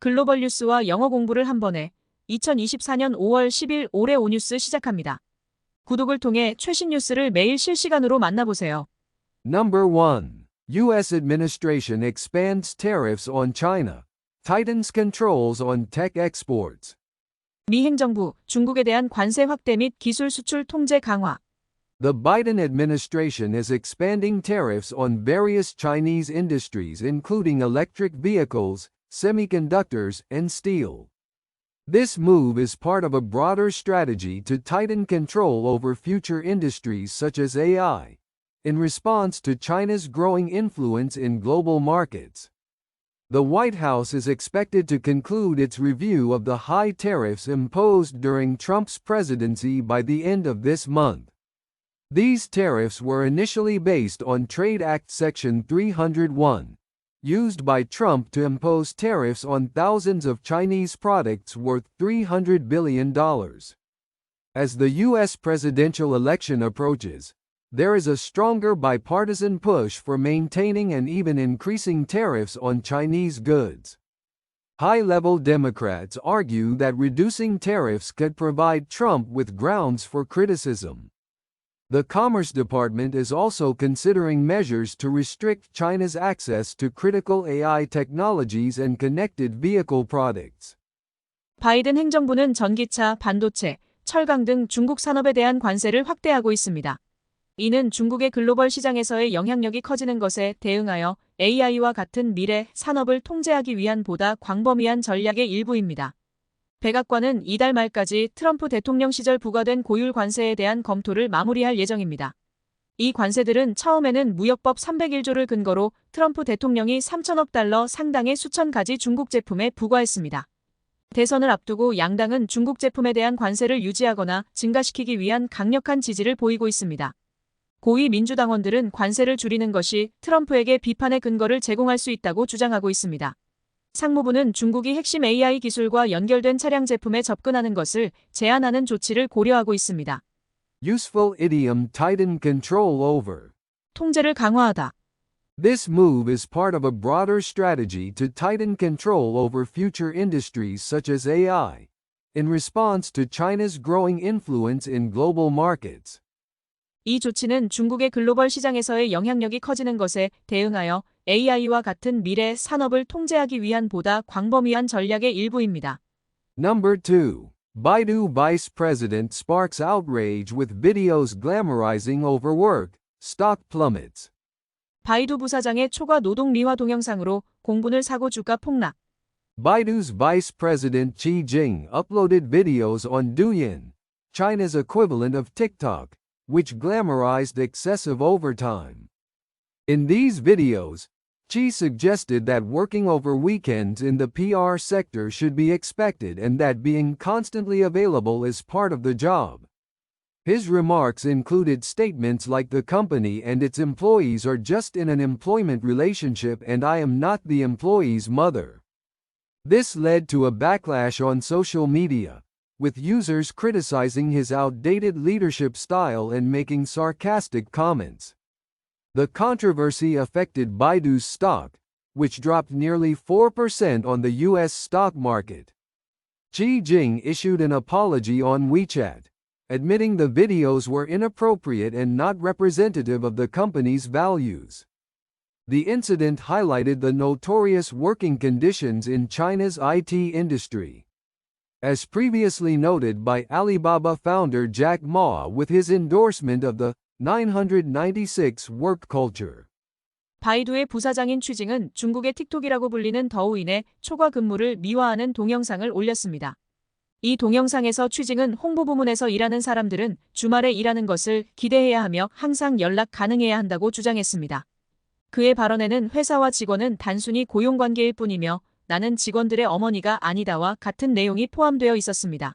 글로벌 뉴스와 영어 공부를 한 번에 2024년 5월 10일 올해 오뉴스 시작합니다. 구독을 통해 최신 뉴스를 매일 실시간으로 만나보세요. Number 1. U.S. administration expands tariffs on China, tightens controls on tech exports. 미 행정부, 중국에 대한 관세 확대 및 기술 수출 통제 강화. The Biden administration is expanding tariffs on various Chinese industries including electric vehicles, semiconductors, and steel. This move is part of a broader strategy to tighten control over future industries such as AI, in response to China's growing influence in global markets. The White House is expected to conclude its review of the high tariffs imposed during Trump's presidency by the end of this month. These tariffs were initially based on Trade Act Section 301, used by Trump to impose tariffs on thousands of Chinese products worth $300 billion. As the U.S. presidential election approaches, there is a stronger bipartisan push for maintaining and even increasing tariffs on Chinese goods. High-level Democrats argue that reducing tariffs could provide Trump with grounds for criticism. The Commerce Department is also considering measures to restrict China's access to critical AI technologies and connected vehicle products. 바이든 행정부는 전기차, 반도체, 철강 등 중국 산업에 대한 관세를 확대하고 있습니다. 이는 중국의 글로벌 시장에서의 영향력이 커지는 것에 대응하여 AI와 같은 미래 산업을 통제하기 위한 보다 광범위한 전략의 일부입니다. 백악관은 이달 말까지 트럼프 대통령 시절 부과된 고율 관세에 대한 검토를 마무리할 예정입니다. 이 관세들은 처음에는 무역법 301조를 근거로 트럼프 대통령이 3천억 달러 상당의 수천 가지 중국 제품에 부과했습니다. 대선을 앞두고 양당은 중국 제품에 대한 관세를 유지하거나 증가시키기 위한 강력한 지지를 보이고 있습니다. 고위 민주당원들은 관세를 줄이는 것이 트럼프에게 비판의 근거를 제공할 수 있다고 주장하고 있습니다. 상무부는 중국이 핵심 AI 기술과 연결된 차량 제품에 접근하는 것을 제한하는 조치를 고려하고 있습니다. Useful idiom tighten control over. 통제를 강화하다. This move is part of a broader strategy to tighten control over future industries such as AI, in response to China's growing influence in global markets. 이 조치는 중국의 글로벌 시장에서의 영향력이 커지는 것에 대응하여 AI와 같은 미래 산업을 통제하기 위한 보다 광범위한 전략의 일부입니다. Number 2. Baidu Vice President sparks outrage with videos glamorizing overwork, stock plummets. 바이두 부사장의 초과 노동 미화 동영상으로 공분을 사고 주가 폭락. Baidu's Vice President Qi Jing uploaded videos on Douyin, China's equivalent of TikTok, which glamorized excessive overtime. In these videos, Xi suggested that working over weekends in the PR sector should be expected and that being constantly available is part of the job. His remarks included statements like the company and its employees are just in an employment relationship and I am not the employee's mother. This led to a backlash on social media, with users criticizing his outdated leadership style and making sarcastic comments. The controversy affected Baidu's stock, which dropped nearly 4% on the U.S. stock market. Qi Jing issued an apology on WeChat, admitting the videos were inappropriate and not representative of the company's values. The incident highlighted the notorious working conditions in China's IT industry. As previously noted by Alibaba founder Jack Ma with his endorsement of the 996 work culture. 바이두의 부사장인 취징은 중국의 틱톡이라고 불리는 더우인의 초과 근무를 미화하는 동영상을 올렸습니다. 이 동영상에서 취징은 홍보 부문에서 일하는 사람들은 주말에 일하는 것을 기대해야 하며 항상 연락 가능해야 한다고 주장했습니다. 그의 발언에는 회사와 직원은 단순히 고용관계일 뿐이며 나는 직원들의 어머니가 아니다와 같은 내용이 포함되어 있었습니다.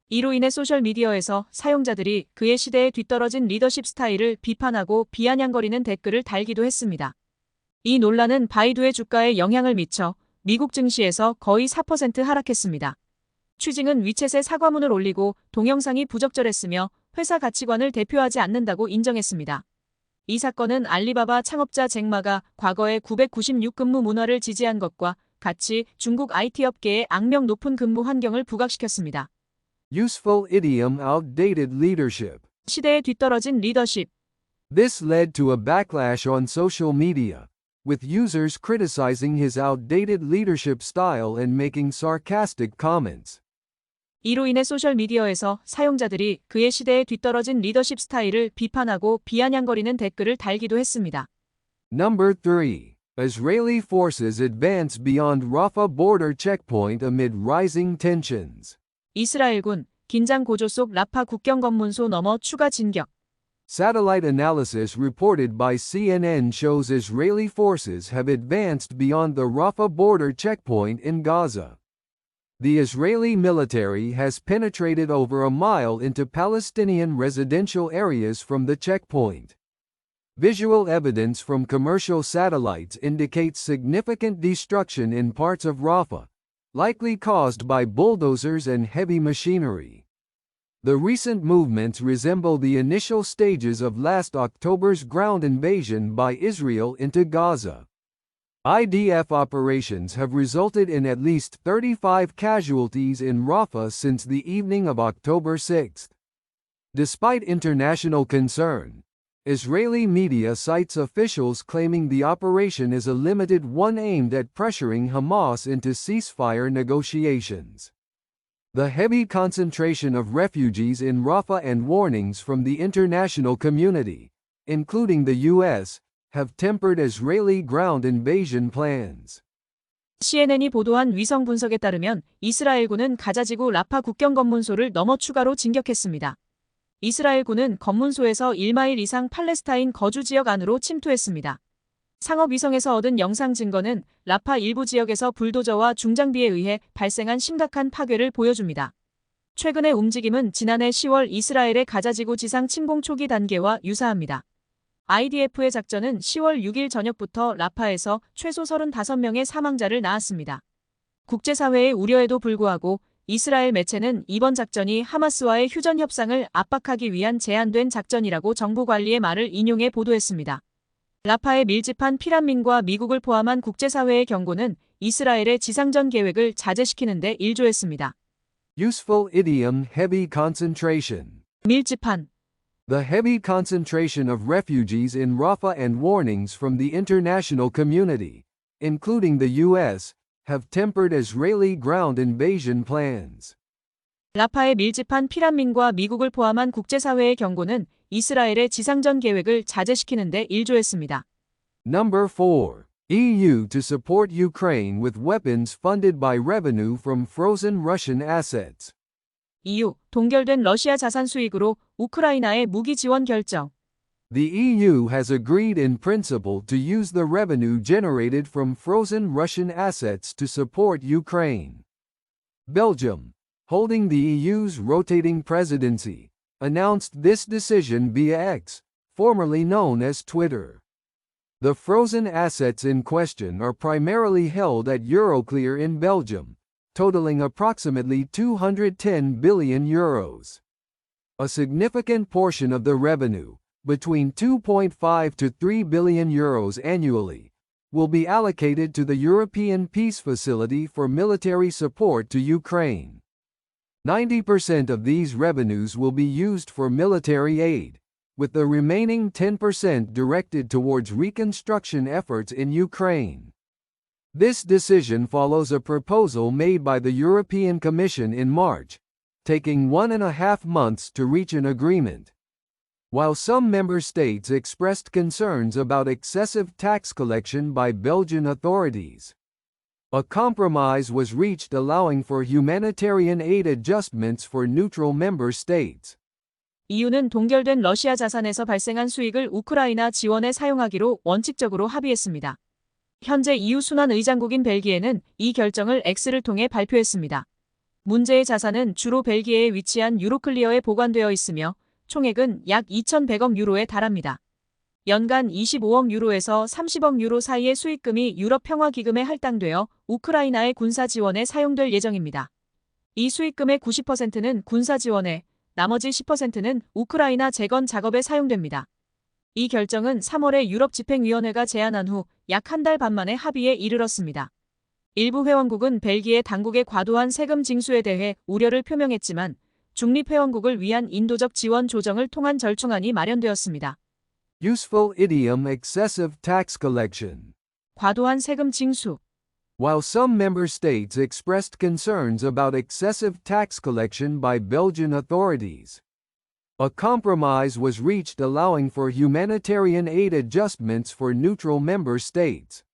이로 인해 소셜미디어에서 사용자들이 그의 시대에 뒤떨어진 리더십 스타일을 비판하고 비아냥거리는 댓글을 달기도 했습니다. 이 논란은 바이두의 주가에 영향을 미쳐 미국 증시에서 거의 4% 하락했습니다. 취징은 위챗에 사과문을 올리고 동영상이 부적절했으며 회사 가치관을 대표하지 않는다고 인정했습니다. 이 사건은 알리바바 창업자 잭마가 과거에 996 근무 문화를 지지한 것과 같이 중국 IT 업계에 악명 높은 근무 환경을 부각시켰습니다. Useful idiom outdated leadership. 시대에 뒤떨어진 리더십. This led to a backlash on social media, with users criticizing his outdated leadership style and making sarcastic comments. 이로 인해 소셜미디어에서 사용자들이 그의 시대에 뒤떨어진 리더십 스타일을 비판하고 비아냥거리는 댓글을 달기도 했습니다. Number 3. Israeli forces advance beyond Rafah border checkpoint amid rising tensions. 이스라엘군 긴장 고조 속 라파 국경 검문소 넘어 추가 진격. Satellite analysis reported by CNN shows Israeli forces have advanced beyond the Rafah border checkpoint in Gaza. The Israeli military has penetrated over a mile into Palestinian residential areas from the checkpoint. Visual evidence from commercial satellites indicates significant destruction in parts of Rafah, likely caused by bulldozers and heavy machinery. The recent movements resemble the initial stages of last October's ground invasion by Israel into Gaza. IDF operations have resulted in at least 35 casualties in Rafah since the evening of October 6. Despite international concern, Israeli media cites officials claiming the operation is a limited one aimed at pressuring Hamas into ceasefire negotiations. The heavy concentration of refugees in Rafah and warnings from the international community, including the U.S., have tempered Israeli ground invasion plans. CNN이 보도한 위성 분석에 따르면 이스라엘군은 가자지구 라파 국경 검문소를 넘어 추가로 진격했습니다. 이스라엘군은 검문소에서 1마일 이상 팔레스타인 거주 지역 안으로 침투했습니다. 상업위성에서 얻은 영상 증거는 라파 일부 지역에서 불도저와 중장비에 의해 발생한 심각한 파괴를 보여줍니다. 최근의 움직임은 지난해 10월 이스라엘의 가자지구 지상 침공 초기 단계와 유사합니다. IDF의 작전은 10월 6일 저녁부터 라파에서 최소 35명의 사망자를 낳았습니다. 국제사회의 우려에도 불구하고 이스라엘 매체는 이번 작전이 하마스와의 휴전 협상을 압박하기 위한 제한된 작전이라고 정부 관리의 말을 인용해 보도했습니다. 라파에 밀집한 피란민과 미국을 포함한 국제사회의 경고는 이스라엘의 지상전 계획을 자제시키는 데 일조했습니다. Useful idiom heavy concentration. 밀집한. The heavy concentration of refugees in Rafah and warnings from the international community, including the U.S., have tempered Israeli ground invasion plans. 라파에 밀집한 피란민과 미국을 포함한 국제사회의 경고는 이스라엘의 지상전 계획을 자제시키는 데 일조했습니다. Number 4. EU to support Ukraine with weapons funded by revenue from frozen Russian assets. EU, 동결된 러시아 자산 수익으로 우크라이나에 무기 지원 결정. The EU has agreed in principle to use the revenue generated from frozen Russian assets to support Ukraine. Belgium, holding the EU's rotating presidency, announced this decision via X, formerly known as Twitter. The frozen assets in question are primarily held at Euroclear in Belgium, totaling approximately €210 billion. A significant portion of the revenue, between €2.5 to €3 billion annually, will be allocated to the European Peace Facility for military support to Ukraine. 90% of these revenues will be used for military aid, with the remaining 10% directed towards reconstruction efforts in Ukraine. This decision follows a proposal made by the European Commission in March, taking 1.5 months to reach an agreement. While some member states expressed concerns about excessive tax collection by Belgian authorities, a compromise was reached allowing for humanitarian aid adjustments for neutral member states. EU는 동결된 러시아 자산에서 발생한 수익을 우크라이나 지원에 사용하기로 원칙적으로 합의했습니다. 현재 EU 순환 의장국인 벨기에는 이 결정을 X를 통해 발표했습니다. 문제의 자산은 주로 벨기에에 위치한 유로클리어에 보관되어 있으며 총액은 약 2,100억 유로에 달합니다. 연간 25억 유로에서 30억 유로 사이의 수익금이 유럽 평화기금에 할당되어 우크라이나의 군사 지원에 사용될 예정입니다. 이 수익금의 90%는 군사 지원에, 나머지 10%는 우크라이나 재건 작업에 사용됩니다. 이 결정은 3월에 유럽 집행위원회가 제안한 후 약 한 달 반 만에 합의에 이르렀습니다. 일부 회원국은 벨기에 당국의 과도한 세금 징수에 대해 우려를 표명했지만 중립회원국을 위한 인도적 지원 조정을 통한 절충안이 마련되었습니다. Useful idiom excessive tax collection. 과도한 세금 징수. While some member states expressed concerns about excessive tax collection by Belgian authorities, a compromise was reached allowing for humanitarian aid adjustments for neutral member states.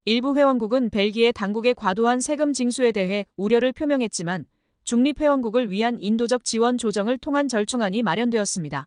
일부 회원국은 벨기에 당국의 과도한 세금 징수에 대해 우려를 표명했지만 중립회원국을 위한 인도적 지원 조정을 통한 절충안이 마련되었습니다.